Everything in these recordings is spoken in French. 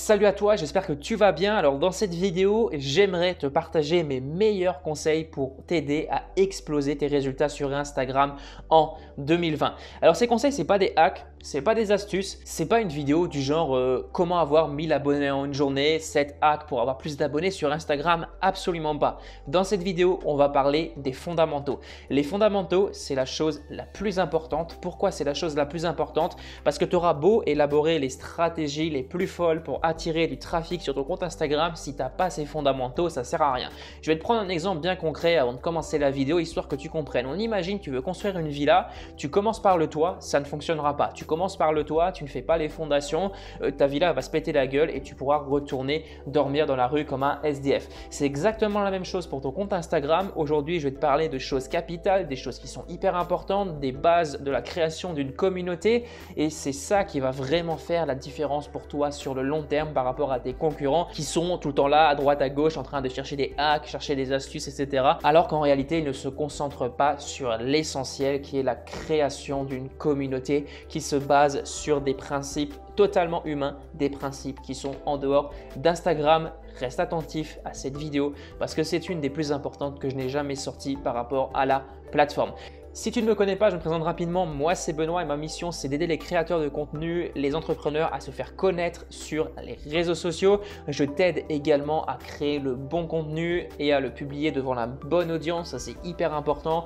Salut à toi, j'espère que tu vas bien. Alors dans cette vidéo, j'aimerais te partager mes meilleurs conseils pour t'aider à exploser tes résultats sur Instagram en 2020. Alors ces conseils, ce n'est pas des hacks, ce n'est pas des astuces, ce n'est pas une vidéo du genre comment avoir 1000 abonnés en une journée, 7 hacks pour avoir plus d'abonnés sur Instagram, absolument pas. Dans cette vidéo, on va parler des fondamentaux. Les fondamentaux, c'est la chose la plus importante. Pourquoi c'est la chose la plus importante? Parce que tu auras beau élaborer les stratégies les plus folles pour attirer du trafic sur ton compte Instagram, si tu n'as pas ces fondamentaux, ça ne sert à rien. Je vais te prendre un exemple bien concret avant de commencer la vidéo, histoire que tu comprennes. On imagine que tu veux construire une villa, tu commences par le toit, ça ne fonctionnera pas. Tu commences par le toit, tu ne fais pas les fondations, ta villa va se péter la gueule et tu pourras retourner dormir dans la rue comme un SDF. C'est exactement la même chose pour ton compte Instagram. Aujourd'hui, je vais te parler de choses capitales, des choses qui sont hyper importantes, des bases de la création d'une communauté, et c'est ça qui va vraiment faire la différence pour toi sur le long terme par rapport à tes concurrents qui sont tout le temps là à droite à gauche en train de chercher des hacks, chercher des astuces, etc. Alors qu'en réalité, ils ne se concentrent pas sur l'essentiel qui est la création d'une communauté qui se base sur des principes totalement humains, des principes qui sont en dehors d'Instagram. Reste attentif à cette vidéo parce que c'est une des plus importantes que je n'ai jamais sorties par rapport à la plateforme. Si tu ne me connais pas, je me présente rapidement. Moi, c'est Benoît et ma mission, c'est d'aider les créateurs de contenu, les entrepreneurs à se faire connaître sur les réseaux sociaux. Je t'aide également à créer le bon contenu et à le publier devant la bonne audience. Ça, c'est hyper important.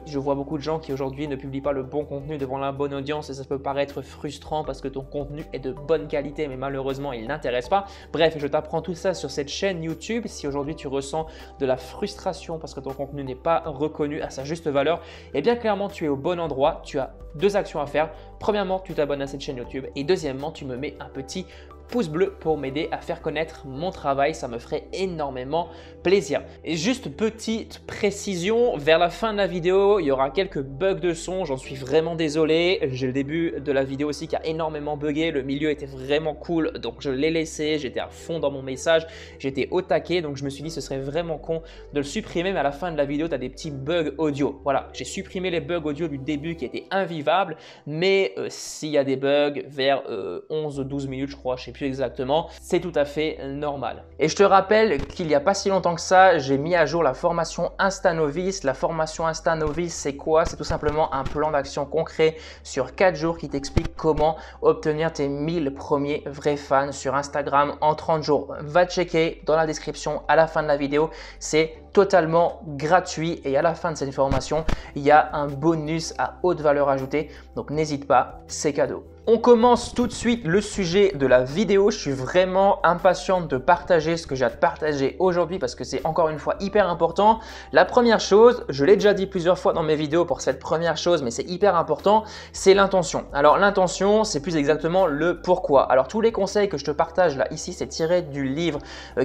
Je vois beaucoup de gens qui aujourd'hui ne publient pas le bon contenu devant la bonne audience et ça peut paraître frustrant parce que ton contenu est de bonne qualité, mais malheureusement, il n'intéresse pas. Bref, je t'apprends tout ça sur cette chaîne YouTube. Si aujourd'hui, tu ressens de la frustration parce que ton contenu n'est pas reconnu à sa juste valeur, eh bien, clairement, tu es au bon endroit. Tu as deux actions à faire. Premièrement, tu t'abonnes à cette chaîne YouTube et deuxièmement, tu me mets un petit pouce bleu pour m'aider à faire connaître mon travail. Ça me ferait énormément plaisir. Et juste petite précision, vers la fin de la vidéo, il y aura quelques bugs de son. J'en suis vraiment désolé. J'ai le début de la vidéo aussi qui a énormément bugué. Le milieu était vraiment cool, donc je l'ai laissé. J'étais à fond dans mon message. J'étais au taquet, donc je me suis dit ce serait vraiment con de le supprimer. Mais à la fin de la vidéo, tu as des petits bugs audio. Voilà, j'ai supprimé les bugs audio du début qui étaient invivables. Mais s'il y a des bugs vers 11-12 minutes, je crois, je sais plus exactement, c'est tout à fait normal. Et je te rappelle qu'il n'y a pas si longtemps que ça, j'ai mis à jour la formation InstaNovice. La formation InstaNovice, c'est quoi? C'est tout simplement un plan d'action concret sur 4 jours qui t'explique comment obtenir tes 1000 premiers vrais fans sur Instagram en 30 jours. Va checker dans la description à la fin de la vidéo, c'est totalement gratuit et à la fin de cette formation, il y a un bonus à haute valeur ajoutée, donc n'hésite pas, c'est cadeau. On commence tout de suite le sujet de la vidéo. Je suis vraiment impatient de partager ce que j'ai à te partager aujourd'hui parce que c'est encore une fois hyper important. La première chose, je l'ai déjà dit plusieurs fois dans mes vidéos pour cette première chose, mais c'est hyper important, c'est l'intention. Alors l'intention, c'est plus exactement le pourquoi. Alors tous les conseils que je te partage là ici, c'est tiré du livre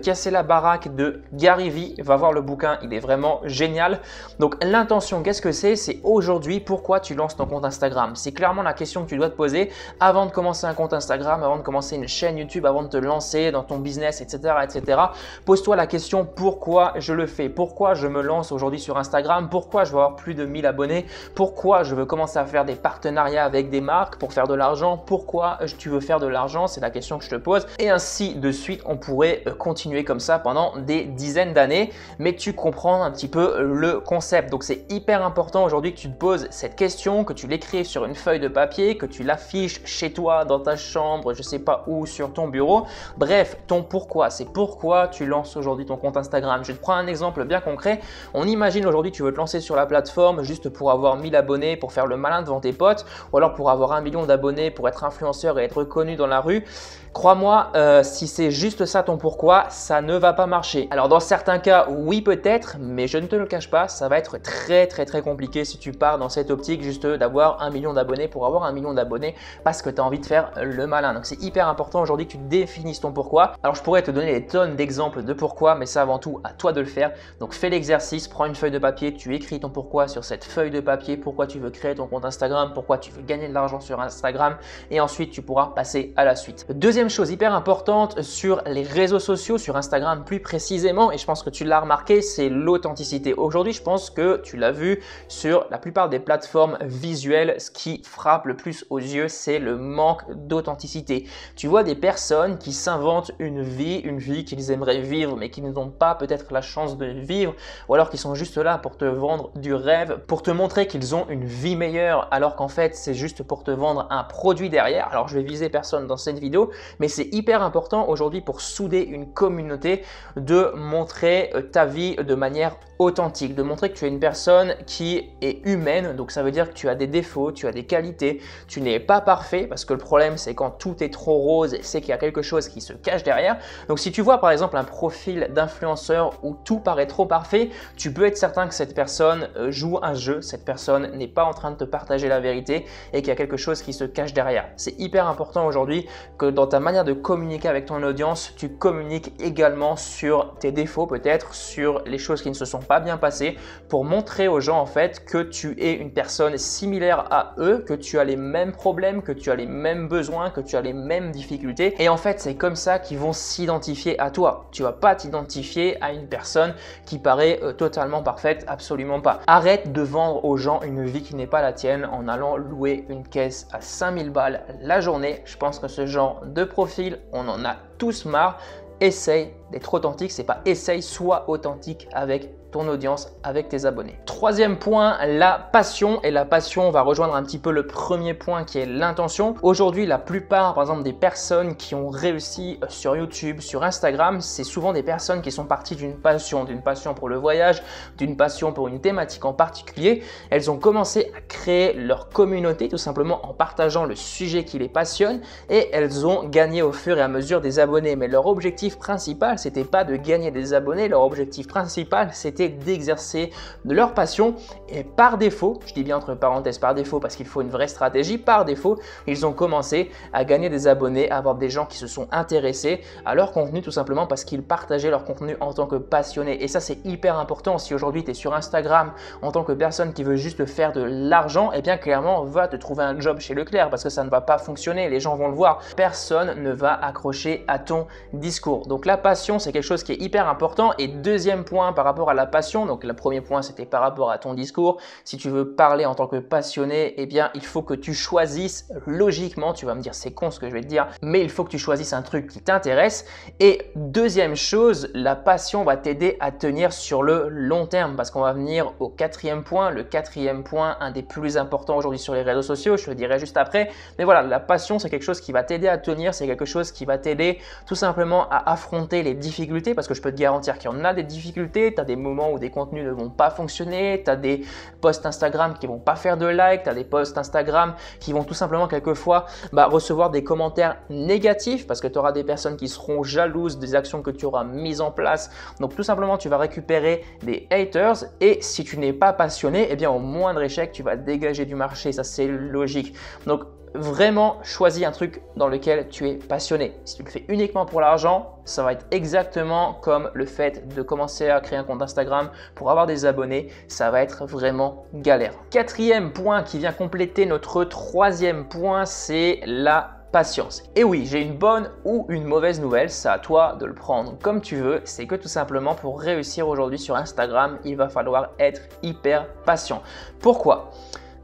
Casser la baraque de Gary Vee. Va voir le bouquin, il est vraiment génial. Donc l'intention, qu'est-ce que c'est? C'est aujourd'hui pourquoi tu lances ton compte Instagram. C'est clairement la question que tu dois te poser avant de commencer un compte Instagram, avant de commencer une chaîne YouTube, avant de te lancer dans ton business, etc. etc. Pose-toi la question pourquoi je le fais, pourquoi je me lance aujourd'hui sur Instagram, pourquoi je veux avoir plus de 1000 abonnés, pourquoi je veux commencer à faire des partenariats avec des marques pour faire de l'argent, pourquoi tu veux faire de l'argent, c'est la question que je te pose. Et ainsi de suite, on pourrait continuer comme ça pendant des dizaines d'années, mais tu comprends un petit peu le concept. Donc c'est hyper important aujourd'hui que tu te poses cette question, que tu l'écrives sur une feuille de papier, que tu l'affiches chez toi, dans ta chambre, je sais pas où, sur ton bureau. Bref, ton pourquoi, c'est pourquoi tu lances aujourd'hui ton compte Instagram. Je vais te prendre un exemple bien concret. On imagine aujourd'hui tu veux te lancer sur la plateforme juste pour avoir 1000 abonnés, pour faire le malin devant tes potes, ou alors pour avoir 1 million d'abonnés, pour être influenceur et être connu dans la rue. Crois-moi, si c'est juste ça ton pourquoi, ça ne va pas marcher. Alors dans certains cas, oui peut-être, mais je ne te le cache pas, ça va être très compliqué si tu pars dans cette optique juste d'avoir 1 million d'abonnés pour avoir 1 million d'abonnés parce que tu as envie de faire le malin. Donc c'est hyper important aujourd'hui que tu définisses ton pourquoi. Alors je pourrais te donner des tonnes d'exemples de pourquoi, mais c'est avant tout à toi de le faire. Donc fais l'exercice, prends une feuille de papier, tu écris ton pourquoi sur cette feuille de papier, pourquoi tu veux créer ton compte Instagram, pourquoi tu veux gagner de l'argent sur Instagram et ensuite tu pourras passer à la suite. Deuxième chose hyper importante sur les réseaux sociaux, sur Instagram plus précisément, et je pense que tu l'as remarqué, clé, c'est l'authenticité. Aujourd'hui, je pense que tu l'as vu sur la plupart des plateformes visuelles, ce qui frappe le plus aux yeux, c'est le manque d'authenticité. Tu vois des personnes qui s'inventent une vie qu'ils aimeraient vivre, mais qui n'ont pas peut-être la chance de vivre, ou alors qui sont juste là pour te vendre du rêve, pour te montrer qu'ils ont une vie meilleure, alors qu'en fait, c'est juste pour te vendre un produit derrière. Alors, je vais viser personne dans cette vidéo, mais c'est hyper important aujourd'hui pour souder une communauté de montrer ta vie de manière authentique, de montrer que tu es une personne qui est humaine. Donc ça veut dire que tu as des défauts, tu as des qualités, tu n'es pas parfait, parce que le problème c'est quand tout est trop rose, c'est qu'il y a quelque chose qui se cache derrière. Donc si tu vois par exemple un profil d'influenceur où tout paraît trop parfait, tu peux être certain que cette personne joue un jeu, cette personne n'est pas en train de te partager la vérité et qu'il y a quelque chose qui se cache derrière. C'est hyper important aujourd'hui que dans ta manière de communiquer avec ton audience, tu communiques également sur tes défauts, peut-être sur les choses qui ne se sont pas bien passées, pour montrer aux gens en fait que tu es une personne similaire à eux, que tu as les mêmes problèmes, que tu as les mêmes besoins, que tu as les mêmes difficultés. Et en fait, c'est comme ça qu'ils vont s'identifier à toi. Tu vas pas t'identifier à une personne qui paraît totalement parfaite, absolument pas. Arrête de vendre aux gens une vie qui n'est pas la tienne en allant louer une caisse à 5000 balles la journée. Je pense que ce genre de profil, on en a tous marre. Essaye d'être authentique, c'est pas essaye, sois authentique avec ton audience, avec tes abonnés. Troisième point, la passion. Et la passion va rejoindre un petit peu le premier point qui est l'intention. Aujourd'hui, la plupart, par exemple, des personnes qui ont réussi sur YouTube, sur Instagram, c'est souvent des personnes qui sont parties d'une passion pour le voyage, d'une passion pour une thématique en particulier. Elles ont commencé à créer leur communauté tout simplement en partageant le sujet qui les passionne et elles ont gagné au fur et à mesure des abonnés. Mais leur objectif principal, c'était pas de gagner des abonnés. Leur objectif principal, c'était d'exercer de leur passion et par défaut, je dis bien entre parenthèses par défaut parce qu'il faut une vraie stratégie, par défaut, ils ont commencé à gagner des abonnés, à avoir des gens qui se sont intéressés à leur contenu tout simplement parce qu'ils partageaient leur contenu en tant que passionnés. Et ça, c'est hyper important. Si aujourd'hui tu es sur Instagram en tant que personne qui veut juste faire de l'argent, eh bien clairement, va te trouver un job chez Leclerc parce que ça ne va pas fonctionner. Les gens vont le voir. Personne ne va accrocher à ton discours. Donc la passion, c'est quelque chose qui est hyper important. Et deuxième point par rapport à la passion, donc le premier point c'était par rapport à ton discours. Si tu veux parler en tant que passionné, eh bien il faut que tu choisisses logiquement, tu vas me dire c'est con ce que je vais te dire, mais il faut que tu choisisses un truc qui t'intéresse. Et deuxième chose, la passion va t'aider à tenir sur le long terme parce qu'on va venir au quatrième point. Le quatrième point, un des plus importants aujourd'hui sur les réseaux sociaux, je te le dirai juste après. Mais voilà, la passion c'est quelque chose qui va t'aider à tenir, c'est quelque chose qui va t'aider tout simplement à affronter les difficultés parce que je peux te garantir qu'il y en a des difficultés, tu as des moments où des contenus ne vont pas fonctionner, tu as des posts Instagram qui vont pas faire de like, tu as des posts Instagram qui vont tout simplement quelquefois recevoir des commentaires négatifs parce que tu auras des personnes qui seront jalouses des actions que tu auras mises en place. Donc tout simplement, tu vas récupérer des haters et si tu n'es pas passionné, eh bien au moindre échec, tu vas dégager du marché, ça c'est logique. Donc vraiment, choisis un truc dans lequel tu es passionné. Si tu le fais uniquement pour l'argent, ça va être exactement comme le fait de commencer à créer un compte Instagram pour avoir des abonnés. Ça va être vraiment galère. Quatrième point qui vient compléter notre troisième point, c'est la patience. Et oui, j'ai une bonne ou une mauvaise nouvelle, c'est à toi de le prendre comme tu veux. C'est que tout simplement pour réussir aujourd'hui sur Instagram, il va falloir être hyper patient. Pourquoi ?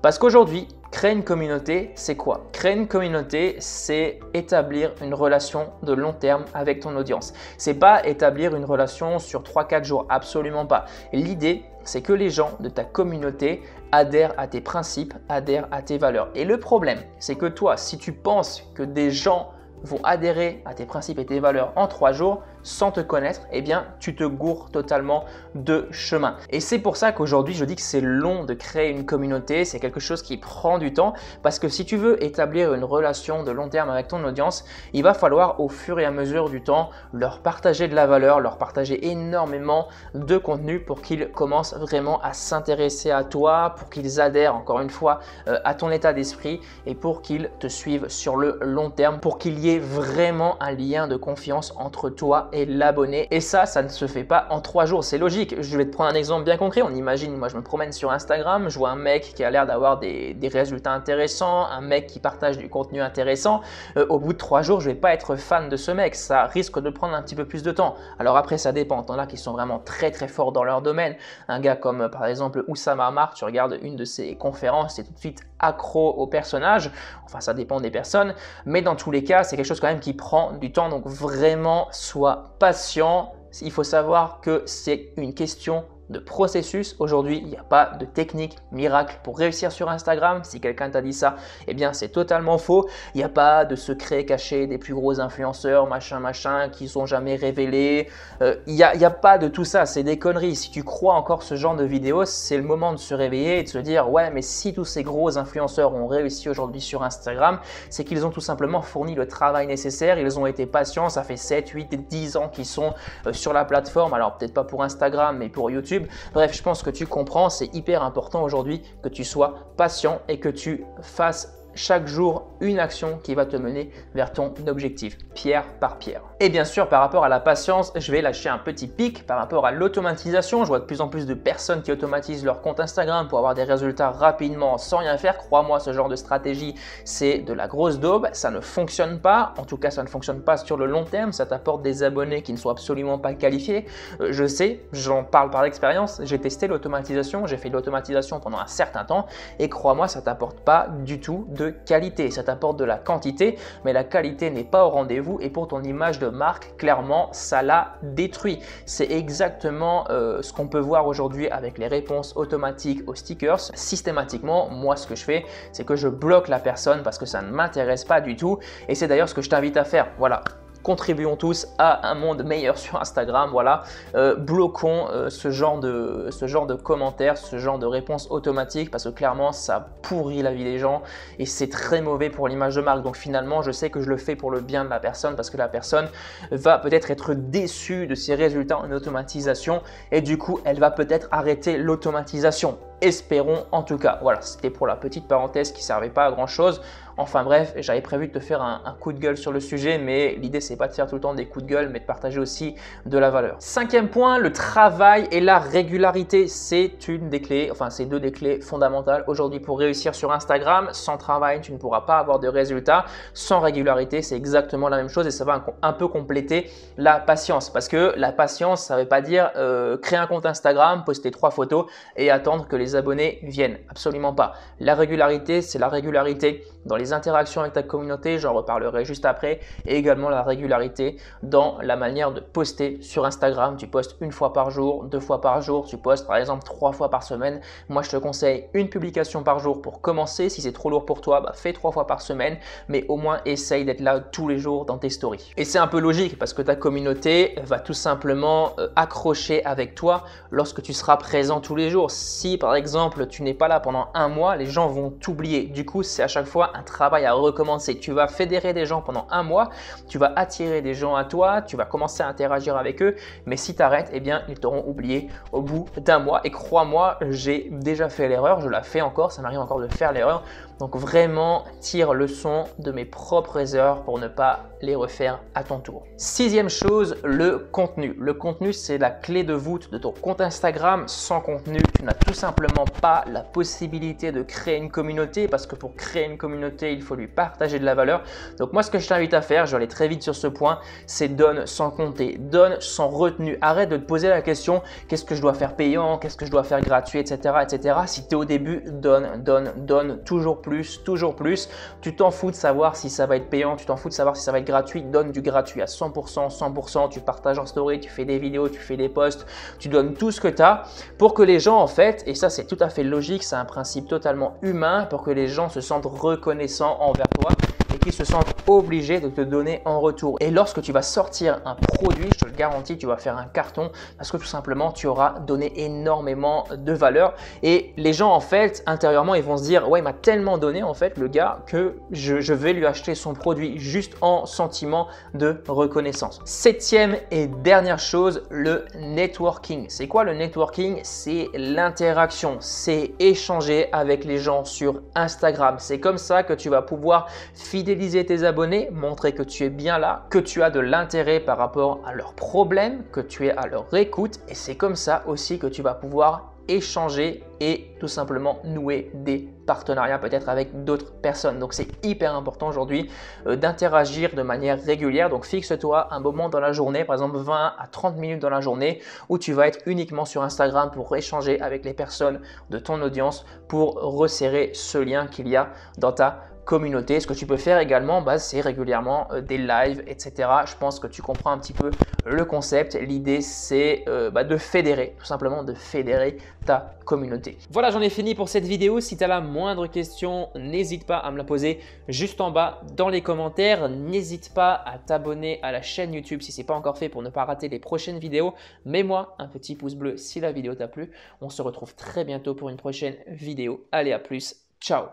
Parce qu'aujourd'hui, créer une communauté, c'est quoi? Créer une communauté, c'est établir une relation de long terme avec ton audience. C'est pas établir une relation sur 3-4 jours, absolument pas. L'idée, c'est que les gens de ta communauté adhèrent à tes principes, adhèrent à tes valeurs. Et le problème, c'est que toi, si tu penses que des gens vont adhérer à tes principes et tes valeurs en 3 jours sans te connaître, eh bien tu te gourres totalement de chemin. Et c'est pour ça qu'aujourd'hui je dis que c'est long de créer une communauté, c'est quelque chose qui prend du temps parce que si tu veux établir une relation de long terme avec ton audience, il va falloir au fur et à mesure du temps leur partager de la valeur, leur partager énormément de contenu pour qu'ils commencent vraiment à s'intéresser à toi, pour qu'ils adhèrent encore une fois à ton état d'esprit et pour qu'ils te suivent sur le long terme, pour qu'il y ait vraiment un lien de confiance entre toi et l'abonner. Et ça ne se fait pas en 3 jours. C'est logique. Je vais te prendre un exemple bien concret. On imagine, moi je me promène sur Instagram, je vois un mec qui a l'air d'avoir des résultats intéressants, un mec qui partage du contenu intéressant. Au bout de 3 jours, je vais pas être fan de ce mec. Ça risque de prendre un petit peu plus de temps. Alors après, ça dépend. T'en as qui sont vraiment très forts dans leur domaine. Un gars comme par exemple Oussama Ammar, tu regardes une de ses conférences, c'est tout de suite accro au personnage. Enfin, ça dépend des personnes. Mais dans tous les cas, c'est quelque chose quand même qui prend du temps. Donc vraiment, sois patient. Il faut savoir que c'est une question de processus. Aujourd'hui, il n'y a pas de technique miracle pour réussir sur Instagram. Si quelqu'un t'a dit ça, eh bien c'est totalement faux. Il n'y a pas de secret caché des plus gros influenceurs, machin, qui sont jamais révélés. Il n'y a pas de tout ça, c'est des conneries. Si tu crois encore ce genre de vidéos, c'est le moment de se réveiller et de se dire ouais, mais si tous ces gros influenceurs ont réussi aujourd'hui sur Instagram, c'est qu'ils ont tout simplement fourni le travail nécessaire, ils ont été patients, ça fait 7, 8, 10 ans qu'ils sont sur la plateforme. Alors peut-être pas pour Instagram, mais pour YouTube. Bref, je pense que tu comprends, c'est hyper important aujourd'hui que tu sois patient et que tu fasses chaque jour une action qui va te mener vers ton objectif, pierre par pierre. Et bien sûr, par rapport à la patience, je vais lâcher un petit pic par rapport à l'automatisation. Je vois de plus en plus de personnes qui automatisent leur compte Instagram pour avoir des résultats rapidement sans rien faire. Crois-moi, ce genre de stratégie, c'est de la grosse daube. Ça ne fonctionne pas. En tout cas, ça ne fonctionne pas sur le long terme. Ça t'apporte des abonnés qui ne sont absolument pas qualifiés. Je sais, j'en parle par expérience. J'ai testé l'automatisation. J'ai fait de l'automatisation pendant un certain temps. Et crois-moi, ça t'apporte pas du tout de qualité. Ça t'apporte de la quantité, mais la qualité n'est pas au rendez-vous. Et pour ton image de marque, clairement, ça l'a détruit. C'est exactement ce qu'on peut voir aujourd'hui avec les réponses automatiques aux stickers. Systématiquement, moi, ce que je fais, c'est que je bloque la personne parce que ça ne m'intéresse pas du tout. Et c'est d'ailleurs ce que je t'invite à faire. Voilà. Contribuons tous à un monde meilleur sur Instagram, voilà. Bloquons ce genre de commentaires, ce genre de réponses automatiques parce que clairement ça pourrit la vie des gens et c'est très mauvais pour l'image de marque. Donc finalement, je sais que je le fais pour le bien de la personne parce que la personne va peut-être être déçue de ses résultats en automatisation et du coup, elle va peut-être arrêter l'automatisation. Espérons en tout cas. Voilà, c'était pour la petite parenthèse qui ne servait pas à grand chose. Enfin bref, j'avais prévu de te faire un coup de gueule sur le sujet, mais l'idée c'est pas de faire tout le temps des coups de gueule, mais de partager aussi de la valeur. 5e point, le travail et la régularité, c'est une des clés, enfin c'est 2 des clés fondamentales aujourd'hui pour réussir sur Instagram. Sans travail, tu ne pourras pas avoir de résultats. Sans régularité, c'est exactement la même chose et ça va un peu compléter la patience. Parce que la patience, ça ne veut pas dire créer un compte Instagram, poster 3 photos et attendre que les abonnés viennent. Absolument pas. La régularité, c'est la régularité dans les interactions avec ta communauté, j'en reparlerai juste après, et également la régularité dans la manière de poster sur Instagram. Tu postes 1 fois par jour, 2 fois par jour, tu postes par exemple 3 fois par semaine. Moi, je te conseille une publication par jour pour commencer. Si c'est trop lourd pour toi, fais 3 fois par semaine, mais au moins essaye d'être là tous les jours dans tes stories. Et c'est un peu logique parce que ta communauté va tout simplement accrocher avec toi lorsque tu seras présent tous les jours. Si par exemple, tu n'es pas là pendant un mois, les gens vont t'oublier. Du coup, c'est à chaque fois un travail à recommencer. Tu vas fédérer des gens pendant un mois, tu vas attirer des gens à toi, tu vas commencer à interagir avec eux, mais si tu arrêtes, eh bien, ils t'auront oublié au bout d'un mois. Et crois-moi, j'ai déjà fait l'erreur, je la fais encore, ça m'arrive encore de faire l'erreur. Donc vraiment, tire leçon de mes propres erreurs pour ne pas les refaire à ton tour. 6e chose, le contenu. Le contenu, c'est la clé de voûte de ton compte Instagram. Sans contenu, tu n'as tout simplement pas la possibilité de créer une communauté parce que pour créer une communauté, il faut lui partager de la valeur. Donc moi, ce que je t'invite à faire, je vais aller très vite sur ce point, c'est donne sans compter, donne sans retenue. Arrête de te poser la question, qu'est-ce que je dois faire payant, qu'est-ce que je dois faire gratuit, etc. etc. Si tu es au début, donne toujours plus, toujours plus. Tu t'en fous de savoir si ça va être payant, tu t'en fous de savoir si ça va être gratuit, donne du gratuit à 100%, 100%, tu partages en story, tu fais des vidéos, tu fais des posts, tu donnes tout ce que tu as pour que les gens en fait, et ça c'est tout à fait logique, c'est un principe totalement humain, pour que les gens se sentent reconnaissants envers toi et qu'ils se sentent obligés de te donner en retour. Et lorsque tu vas sortir un produit, je te le garantis, tu vas faire un carton parce que tout simplement, tu auras donné énormément de valeur. Et les gens, en fait, intérieurement, ils vont se dire « Ouais, il m'a tellement donné, en fait, le gars, que je vais lui acheter son produit juste en sentiment de reconnaissance. » 7e et dernière chose, le networking. C'est quoi le networking? C'est l'interaction, c'est échanger avec les gens sur Instagram. C'est comme ça que tu vas pouvoir fidéliser tes abonnés, abonnés, montrer que tu es bien là, que tu as de l'intérêt par rapport à leurs problèmes, que tu es à leur écoute et c'est comme ça aussi que tu vas pouvoir échanger et tout simplement nouer des partenariats peut-être avec d'autres personnes. Donc c'est hyper important aujourd'hui d'interagir de manière régulière. Donc fixe-toi un moment dans la journée, par exemple 20 à 30 minutes dans la journée où tu vas être uniquement sur Instagram pour échanger avec les personnes de ton audience pour resserrer ce lien qu'il y a dans ta communauté. Ce que tu peux faire également, c'est régulièrement des lives, etc. Je pense que tu comprends un petit peu le concept. L'idée, c'est de fédérer, tout simplement de fédérer ta communauté. Voilà, j'en ai fini pour cette vidéo. Si tu as la moindre question, n'hésite pas à me la poser juste en bas dans les commentaires. N'hésite pas à t'abonner à la chaîne YouTube si ce n'est pas encore fait pour ne pas rater les prochaines vidéos. Mets-moi un petit pouce bleu si la vidéo t'a plu. On se retrouve très bientôt pour une prochaine vidéo. Allez, à plus. Ciao.